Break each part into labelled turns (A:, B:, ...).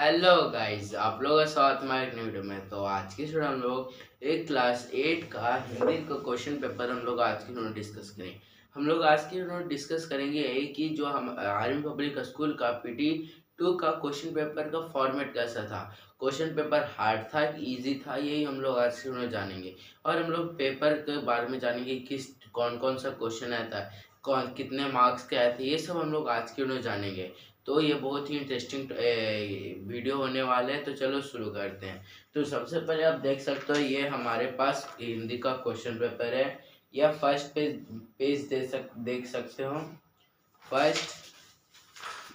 A: Hello guys, आप लोगों का स्वागत है हमारे एक न्यू वीडियो में। तो आज की स्टूडेंट हम लोग एक क्लास 8 का हिंदी का क्वेश्चन पेपर हम लोग आज की वीडियो डिस्कस करेंगे। हम लोग आज की वीडियो डिस्कस करेंगे यही कि जो हम आर्मी पब्लिक स्कूल का PT2 का क्वेश्चन पेपर का फॉर्मेट कैसा था, क्वेश्चन पेपर हार्ड था कि ईजी था, यही हम लोग आज की वीडियो जानेंगे। और हम लोग पेपर के बारे में जानेंगे किस कौन कौन सा क्वेश्चन आता है, कौन कितने मार्क्स के आए थे, ये सब हम लोग आज की वीडियो जानेंगे। तो ये बहुत ही इंटरेस्टिंग वीडियो होने वाले हैं। तो चलो शुरू करते हैं। तो सबसे पहले आप देख सकते हो ये हमारे पास हिंदी का क्वेश्चन पेपर है। या फर्स्ट पेज देख सकते हो। फर्स्ट,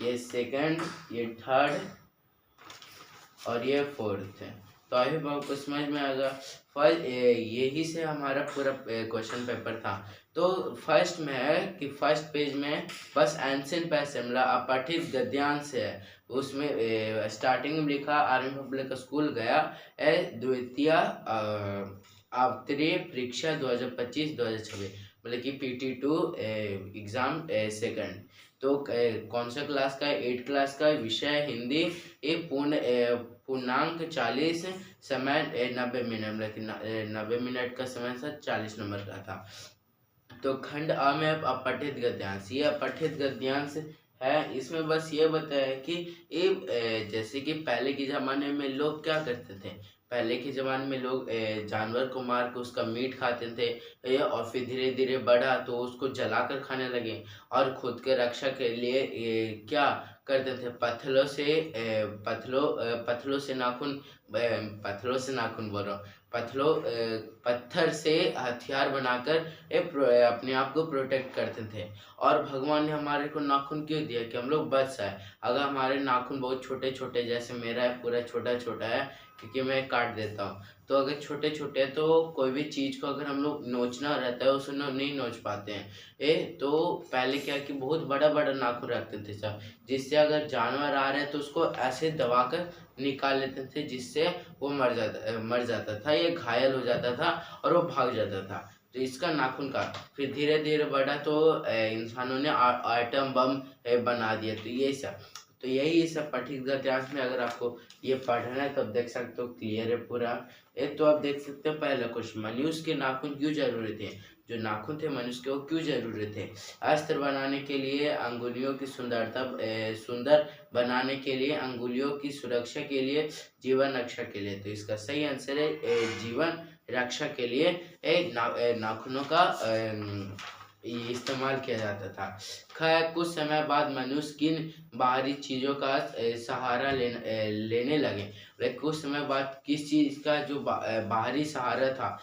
A: ये सेकंड, ये थर्ड और ये फोर्थ है। तो आई होप आपको समझ में आएगा। फर्स्ट यही से हमारा पूरा क्वेश्चन पेपर था। तो फर्स्ट में है कि फर्स्ट पेज में बस एंशिएंट पैसेज मतलब अपठित गद्यांश है। उसमें स्टार्टिंग में लिखा आर्मी पब्लिक स्कूल गया द्वितीय अवतरीय परीक्षा 2025-2026 मतलब कि PT2 एग्जाम सेकंड। तो कौन सा क्लास का है? 8 क्लास का। विषय हिंदी। ये पूर्णांक 40, समय 90 मिनट मतलब कि 90 मिनट का समय था, 40 नंबर का था। तो खंड अ में अपठित गद्यांश, ये अपठित गद्यांश है। इसमें बस ये बताया कि ये जैसे कि पहले के ज़माने में लोग क्या करते थे। पहले के ज़माने में लोग जानवर को मार के उसका मीट खाते थे। और फिर धीरे धीरे बढ़ा तो उसको जलाकर खाने लगे। और खुद के रक्षा के लिए क्या करते थे, पत्थरों से नाखून बोल रहा हूँ, पत्थर से हथियार बनाकर अपने आप को प्रोटेक्ट करते थे। और भगवान ने हमारे को नाखून क्यों दिया कि हम लोग बच जाए। अगर हमारे नाखून बहुत छोटे छोटे, जैसे मेरा है पूरा छोटा छोटा है क्योंकि मैं काट देता हूँ। तो अगर छोटे छोटे तो कोई भी चीज़ को अगर हम लोग नोचना रहता है उसे नहीं नोच पाते हैं। तो पहले क्या कि बहुत बड़ा बड़ा नाखून रखते थे सब, जिससे अगर जानवर आ रहे हैं तो उसको ऐसे दबाकर निकाल लेते थे, जिससे वो मर जाता था या घायल हो जाता था और वो भाग जाता था। तो इसका नाखून का फिर धीरे धीरे बढ़ा तो इंसानों ने आइटम बम बना दिया। तो ये सब, तो यही सब पठित गद्यांश में अगर आपको ये पढ़ना है तो आप देख सकते हो, क्लियर है पूरा। तो आप देख सकते हो पहला क्वेश्चन, मनुष्य के नाखून क्यों जरूरी थे। जो नाखून थे मनुष्य के वो क्यों जरूरी थे? अस्त्र बनाने के लिए, अंगुलियों की सुंदर बनाने के लिए, अंगुलियों की सुरक्षा के लिए, जीवन रक्षा के लिए। तो इसका सही आंसर है जीवन रक्षा के लिए नाखूनों का इस्तेमाल किया जाता था। खैर कुछ समय बाद मनुष्य किन बाहरी चीज़ों का सहारा लेने लगे। कुछ समय बाद किस चीज़ का जो बाहरी सहारा था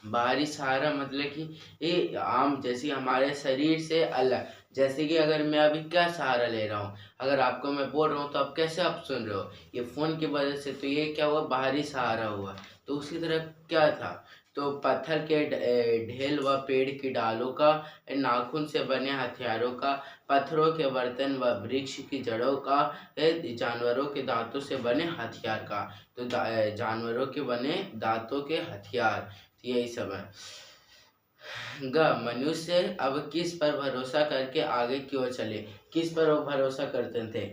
A: बाहरी सहारा मतलब कि ये आम जैसे हमारे शरीर से अलग, जैसे कि अगर मैं अभी क्या सहारा ले रहा हूँ, अगर आपको मैं बोल रहा हूँ तो आप कैसे आप सुन रहे हो, ये फ़ोन की वजह से। तो ये क्या हुआ, बाहरी सहारा हुआ। तो उसी तरह क्या था, तो पत्थर के ढेल व पेड़ की डालों का, नाखून से बने हथियारों का, पत्थरों के बर्तन व वृक्ष की जड़ों का, जानवरों के दांतों से बने हथियार का। तो जानवरों के बने दांतों के हथियार, यही सब है। मनुष्य अब किस पर भरोसा करके आगे क्यों चले। किस पर वो भरोसा करते थे?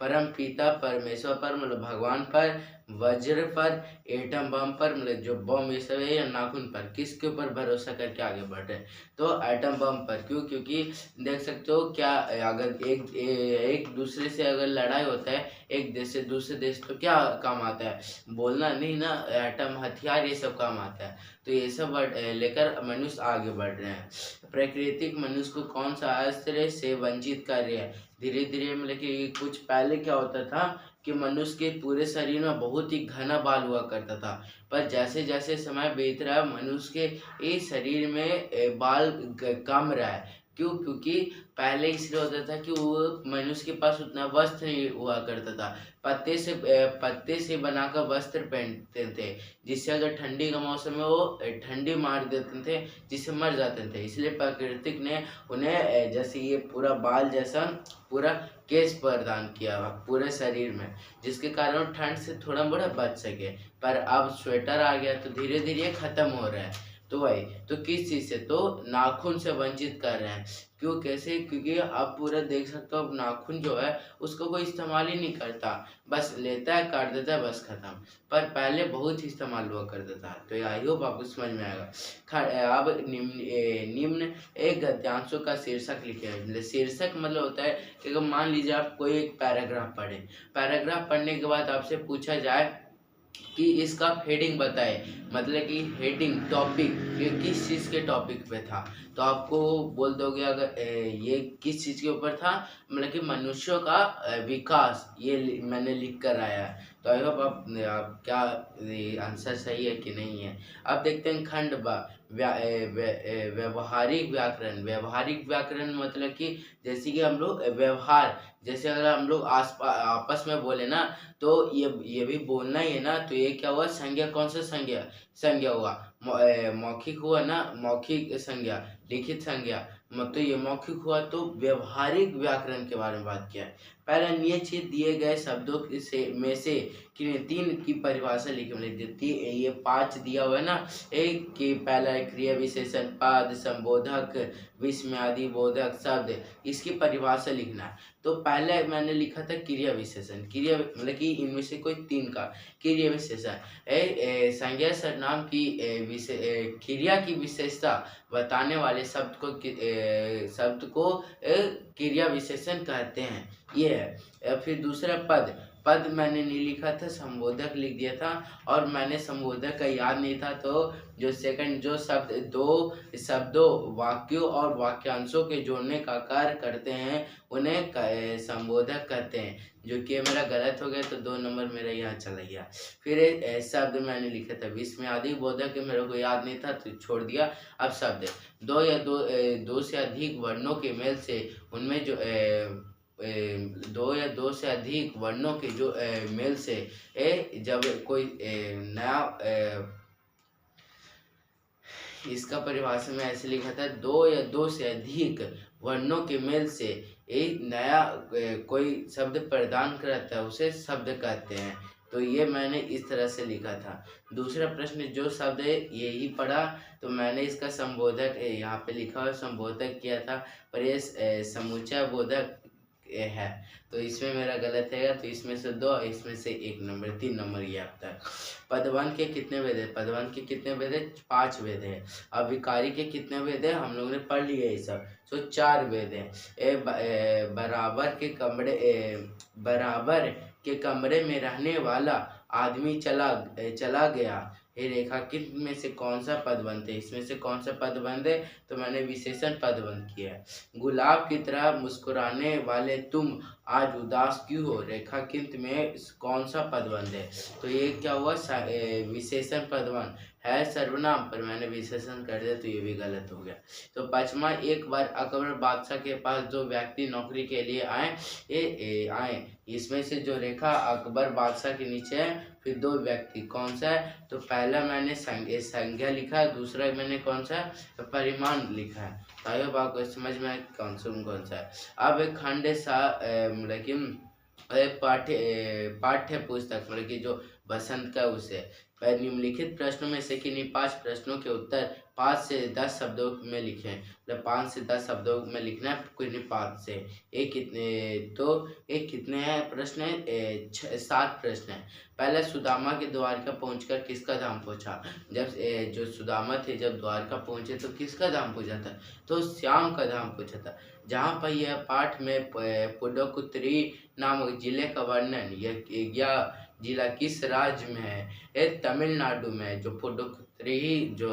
A: परम पिता परमेश्वर पर मतलब भगवान पर, वज्र पर, एटम बम पर मतलब जो बम ये सब है, या नाखून पर, किसके ऊपर भरोसा करके आगे बढ़ रहे? तो एटम बम पर। क्यों? क्योंकि देख सकते हो क्या, अगर एक दूसरे से अगर लड़ाई होता है एक देश से दूसरे देश, तो क्या काम आता है, बोलना नहीं ना, एटम हथियार ये सब काम आता है। तो ये सब लेकर मनुष्य आगे बढ़ रहे हैं। प्राकृतिक मनुष्य को कौन सा अस्त्र से वंचित कर रहे हैं? धीरे धीरे मतलब कि कुछ पहले क्या होता था कि मनुष्य के पूरे शरीर में बहुत ही घना बाल हुआ करता था, पर जैसे जैसे समय बीत रहा है मनुष्य के इस शरीर में बाल कम रहा है। क्यों? क्योंकि पहले इसलिए होता था कि वो मनुष्य के पास उतना वस्त्र नहीं हुआ करता था, पत्ते से बनाकर वस्त्र पहनते थे, जिससे अगर ठंडी का मौसम में वो ठंडी मार देते थे, जिससे मर जाते थे। इसलिए प्राकृतिक ने उन्हें जैसे ये पूरा बाल जैसा पूरा केस प्रदान किया पूरे शरीर में, जिसके कारण ठंड से थोड़ा मोड़ा बच सके। पर अब स्वेटर आ गया तो धीरे धीरे खत्म हो रहा है। तो वही, तो किस चीज़ से, तो नाखून से वंचित कर रहे हैं। क्यों, कैसे? क्योंकि आप पूरा देख सकते हो, अब नाखून जो है उसको कोई इस्तेमाल ही नहीं करता, बस लेता है, काट देता है, बस खत्म। पर पहले बहुत ही इस्तेमाल हुआ करता था। तो आई होप आपको समझ में आएगा। अब निम्न एक गद्यांशों का शीर्षक लिखे हैं। मतलब शीर्षक मतलब होता है कि अगर मान लीजिए आप कोई एक पैराग्राफ पढ़ें, पैराग्राफ पढ़ने के बाद आपसे पूछा जाए कि इसका हेडिंग बताए, मतलब कि हेडिंग टॉपिक ये किस चीज़ के टॉपिक पे था, तो आपको बोल दोगे अगर ये किस चीज़ के ऊपर था, मतलब कि मनुष्यों का विकास, ये मैंने लिख कर आया है। तो आई होप आप क्या आंसर सही है कि नहीं है। अब देखते हैं खंड ब व्यवहारिक व्याकरण। व्यवहारिक व्याकरण मतलब कि जैसे कि हम लोग व्यवहार, जैसे अगर हम लोग आपस में बोले ना, तो ये भी बोलना ही है ना, तो ये क्या हुआ, संज्ञा, कौन सा संज्ञा, संज्ञा हुआ, मौखिक हुआ ना, मौखिक संज्ञा, लिखित संज्ञा, मतलब ये मौखिक हुआ। तो व्यवहारिक व्याकरण के बारे में बात किया है। पहला नियत दिए गए शब्दों में से तीन की परिभाषा लिखी, ये 5 दिया हुआ है ना, एक कि पहला है क्रिया विशेषण, पद, संबोधक, विस्मयादि बोधक शब्द, इसकी परिभाषा लिखना है। तो पहले मैंने लिखा था क्रिया विशेषण, क्रिया मतलब कि इनमें से कोई 3 का क्रिया विशेषण, संज्ञा सर्वनाम की क्रिया की विशेषता बताने वाले शब्द को क्रिया विशेषण कहते हैं, ये है। फिर दूसरा पद, पद मैंने नहीं लिखा था, संबोधक लिख दिया था, और मैंने संबोधक का याद नहीं था, तो जो सेकंड जो शब्द, दो शब्दों, वाक्यों और वाक्यांशों के जोड़ने का कार्य करते हैं, उन्हें संबोधक कहते हैं, जो कि मेरा गलत हो गया, तो 2 नंबर मेरा यहाँ चला गया। फिर एक शब्द मैंने लिखा था विस्मयादि बोधक, मेरे को याद नहीं था तो छोड़ दिया। अब शब्द, दो से अधिक वर्णों के मेल से, उनमें जो दो या दो से अधिक वर्णों के जो मेल से जब कोई नया, इसका परिभाषा में ऐसे लिखा था, दो या दो से अधिक वर्णों के मेल से एक नया कोई शब्द प्रदान करता है, उसे शब्द कहते हैं। तो ये मैंने इस तरह से लिखा था। दूसरा प्रश्न, जो शब्द है यही पढ़ा, तो मैंने इसका संबोधक यहाँ पे लिखा हुआ संबोधक किया था, पर ये समुच्चय बोधक है, तो इसमें मेरा गलत है, तो इसमें से 2, इसमें से 1 नंबर, 3 नंबर ये आता है। पदवन के कितने भेद है, पदवन के कितने भेद है, 5 भेद है। अब विकारी के कितने भेद है, हम लोगों ने पढ़ लिया ये सब, तो 4 भेद है। बराबर के कमरे में रहने वाला आदमी चला गया, ये रेखांकित में से कौन सा पदबंध है, इसमें से कौन सा पदबंध है, तो मैंने विशेषण पदबंध किया है। गुलाब की तरह मुस्कुराने वाले तुम आज उदास क्यों हो, रेखांकित में कौन सा पदबंध है, तो ये क्या हुआ, विशेषण पदबंध है सर्वनाम, पर मैंने विशेषण कर दिया, तो ये भी गलत हो गया। तो 5वां, एक बार अकबर बादशाह के पास 2 व्यक्ति नौकरी के लिए आए, इसमें से जो रेखा अकबर बादशाह के नीचे है, फिर 2 व्यक्ति, कौन सा है, तो पहला मैंने संज्ञा लिखा है, दूसरा मैंने कौन सा है, परिमाण लिखा है। तो आपको समझ में आए कौन सा है। अब खंड सा मतलब कि पाठ्य पुस्तक, मतलब कि जो बसंत का उसे निम्नलिखित प्रश्नों में से किन्हीं 5 प्रश्नों के उत्तर 5 से 10 शब्दों में लिखें, मतलब 5 से 10 शब्दों में लिखना है, किन्हीं 5 से। एक कितने हैं प्रश्न है, 7 प्रश्न है। पहले, सुदामा के द्वारका पहुंचकर किसका धाम पूछा, जब जो सुदामा थे जब द्वारका पहुंचे तो किसका धाम पूछा था, तो श्याम का धाम पूछा था। जहाँ पर यह पाठ में पुडुकोट्टई नामक जिले का वर्णन, यह जिला किस राज्य में है, ये तमिलनाडु में। जो पुडुकोट्टई जो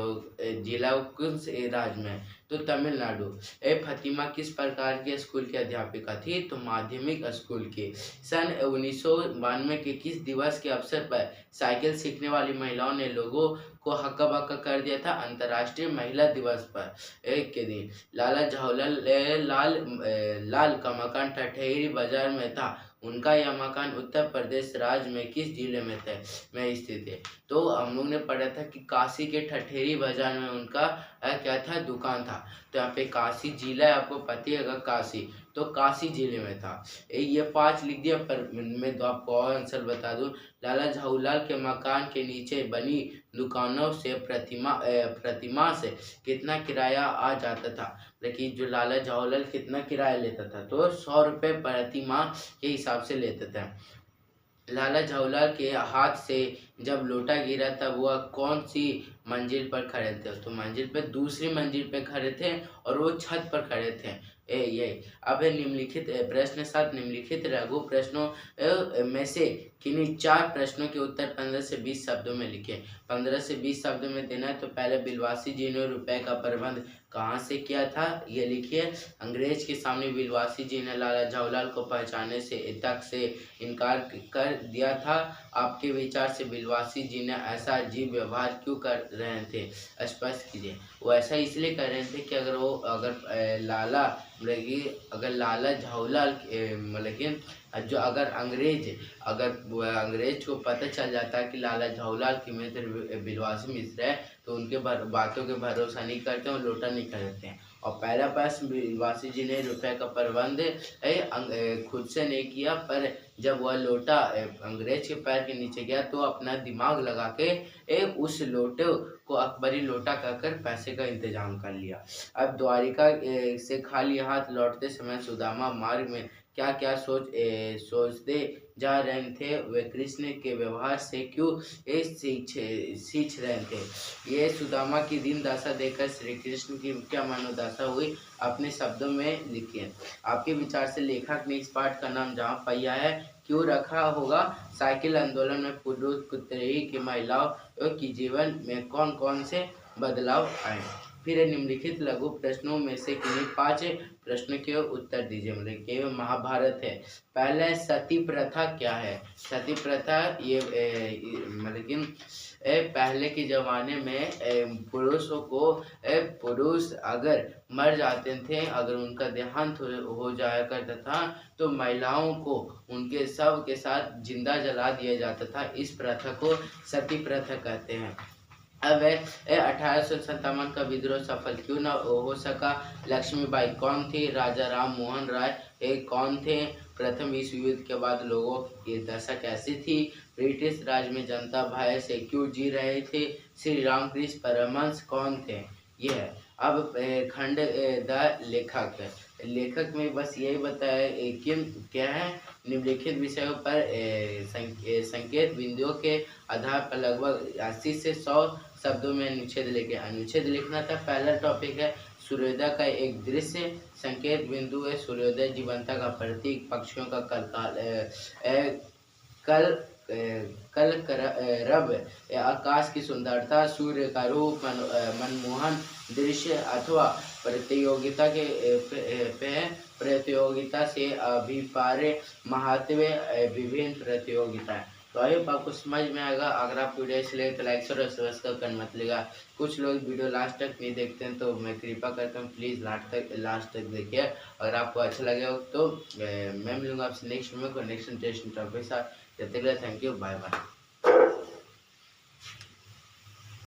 A: जिला किस राज्य में है, तो तमिलनाडु। फतिमा किस प्रकार के स्कूल की अध्यापिका थी, तो माध्यमिक स्कूल की। सन 1992 के किस दिवस के अवसर पर साइकिल सीखने वाली महिलाओं ने लोगों को हक्का बक्का कर दिया था, अंतर्राष्ट्रीय महिला दिवस पर एक के दिन। लाला लाल का मकान ठठेरी बाजार में था, उनका यह मकान उत्तर प्रदेश राज्य में किस जिले में स्थित है, तो हम लोग ने पढ़ा था कि काशी के ठठेरी बाजार में उनका क्या था, दुकान था। तो यहाँ पे काशी जिला है, आपको पता ही होगा काशी, तो काशी जिले में था। ये 5 लिख दिया, पर मैं तो आपको और आंसर बता दूं, लाला झाऊलाल के मकान के नीचे बनी दुकानों से प्रतिमा से कितना किराया आ जाता था, लेकिन जो लाला जवाहरलाल कितना किराया लेता था, तो 100 रुपये प्रतिमा के हिसाब से लेते थे। लाला जवाहरलाल के हाथ से जब लोटा गिरा तब वह कौन सी मंजिल पर खड़े थे, तो मंजिल पे दूसरी मंजिल पे खड़े थे और वो छत पर खड़े थे। ये अब है निम्नलिखित प्रश्न 7 निम्नलिखित लघु प्रश्नों में से किन्हीं 4 प्रश्नों के उत्तर 15 से 20 शब्दों में लिखे। 15 से 20 शब्दों में देना है। तो पहले बिलवासी जी ने रुपए का प्रबंध कहाँ से किया था, ये लिखिए। अंग्रेज के सामने बिलवासी जी ने लाला जवाहरलाल को पहचानने से तक से इनकार कर दिया था। आपके विचार से बिलवासी जी ने ऐसा अजीब व्यवहार क्यों कर रहे थे, स्पष्ट कीजिए। वो ऐसा इसलिए कर रहे थे कि अगर लाला जवाहरलाल लेकिन जो अगर अंग्रेज को पता चल जाता है कि लाला जवाहरलाल के मित्र बिलवासी मिश्र है, तो उनके बातों के भरोसा नहीं करते और लोटा नहीं खरीदते हैं। और पहला प्रश्न बिलवासी जी ने रुपए का प्रबंध खुद से नहीं किया, पर जब वह लोटा अंग्रेज के पैर के नीचे गया तो अपना दिमाग लगा के उस लोटे को अकबरी लोटा कहकर पैसे का इंतजाम कर लिया। अब द्वारिका से खाली हाथ लौटते समय सुदामा मार्ग में क्या क्या सोचते जा रहे थे, वे कृष्ण के व्यवहार से क्यों सीख रहे थे। ये सुदामा की दीन दशा देखकर श्री कृष्ण की क्या मनोदशा हुई, अपने शब्दों में लिखिए। आपके विचार से लेखक ने इस पाठ का नाम जहाँ पहिया है क्यों रखा होगा। साइकिल आंदोलन में पुरुष कुतरेही की महिलाओं की जीवन में कौन कौन से बदलाव आए। फिर निम्नलिखित लघु प्रश्नों में से किन्हीं 5 प्रश्नों के उत्तर दीजिए। मतलब कि महाभारत है। पहले सती प्रथा क्या है। सती प्रथा ये मतलब कि पहले के ज़माने में पुरुषों को पुरुष अगर मर जाते थे, अगर उनका देहांत हो जाया करता था, तो महिलाओं को उनके शव के साथ जिंदा जला दिया जाता था। इस प्रथा को सती प्रथा कहते हैं। अब 1857 का विद्रोह सफल क्यों न हो सका। लक्ष्मीबाई कौन थी, राजा राम मोहन राय कौन थे, प्रथम विश्व युद्ध के बाद लोगों की दशा कैसी थी, ब्रिटिश राज में जनता भय से क्यों जी रहे थे, श्री रामकृष्ण परमहंस कौन थे। ये है। अब खंड द लेखक में बस यही बताया कि क्या है, निम्नलिखित विषयों पर संकेत बिंदुओं के आधार पर लगभग 80 से 100 शब्दों में अनुच्छेद लिखना था। पहला टॉपिक है सूर्योदय का एक दृश्य। संकेत बिंदु है सूर्योदय जीवनता का प्रतीक, पक्षियों का कल रब, आकाश की सुंदरता, सूर्य का रूप, मनमोहन दृश्य अथवा प्रतियोगिता से अभिप्राय महत्व, विभिन्न प्रतियोगिताएं। तो आई होप आपको समझ में आएगा। अगर आपको वीडियो अच्छी लगे तो लाइक और सब्सक्राइब करना मत भूलिएगा। कुछ लोग वीडियो लास्ट तक नहीं देखते हैं, तो मैं कृपा करता हूँ प्लीज़ लास्ट तक देखिए। अगर आपको अच्छा लगे तो मैं मिलूंगा आपसे नेक्स्ट में नेक्स्ट इंटरेस्टिंग टॉपिक के साथ। जब तक के लिए थैंक यू, बाय बाय।